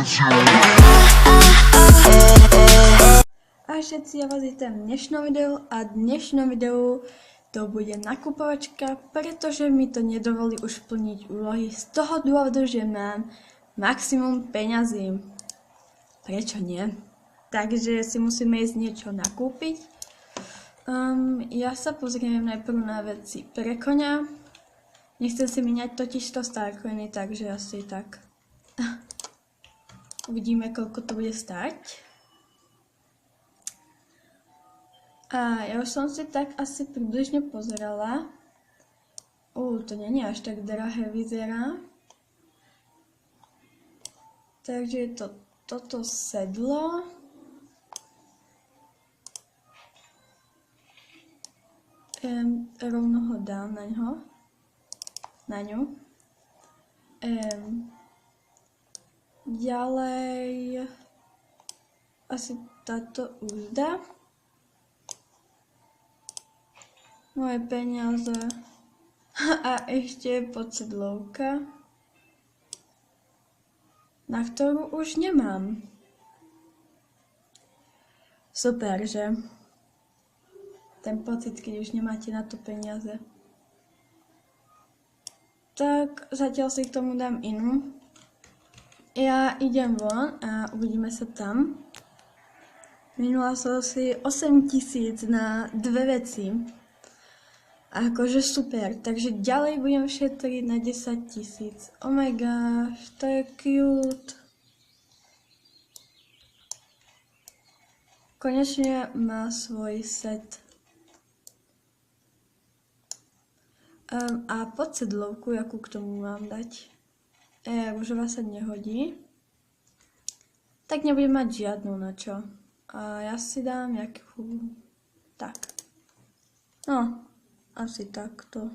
A všetci, ja vás vítam v dnešnom videu a v dnešnom videu to bude nakupovačka, pretože mi to nedovolí už plniť úlohy z toho dôvodu, že mám maximum peňazí. Prečo nie? Takže si musíme ísť niečo nakúpiť. Ja sa pozriem najprv na veci pre koňa. Nechcem si míňať totižto starcoiny, takže asi tak. Uvidíme, koľko to bude stáť. A ja už som si tak asi približne pozerala. To nie je až tak drahé, vyzerá. Takže toto sedlo. Rovno ho dám na ňu. Ďalej asi táto úzda. Moje peniaze. A ešte podsedlovka, na ktorú už nemám. Super, že? Ten pocit, keď už nemáte na to peniaze. Tak zatiaľ si k tomu dám inú. Ja idem von a uvidíme sa tam. Minula som si 8 000 na dve veci. Akože super, takže ďalej budem šetriť na 10 000. Oh my gosh, to je cute. Konečne má svoj set. A podsedlovku, jakú k tomu mám dať? Rúžová sa nehodí. Tak nebudem mať žiadnu na čo. A ja si dám nejakú... Tak. No, asi takto.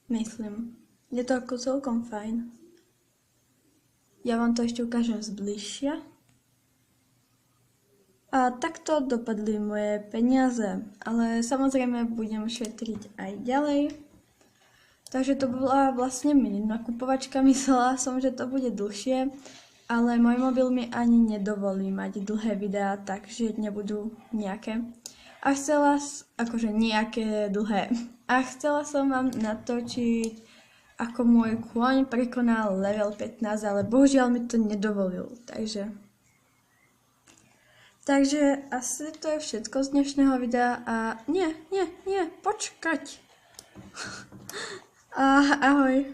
Myslím. Je to ako celkom fajn. Ja vám to ešte ukážem zbližšia. A takto dopadli moje peniaze. Ale samozrejme budem šetriť aj ďalej. Takže to bola vlastne mini nakupovačka. Myslela som, že to bude dlhšie, ale môj mobil mi ani nedovolí mať dlhé videá, takže nebudú nejaké. A chcela, akože nejaké dlhé. A chcela som vám natočiť, ako môj kôň prekonal level 15, ale bohužiaľ mi to nedovolil, Takže asi to je všetko z dnešného videa a nie, počkať. Ahoj.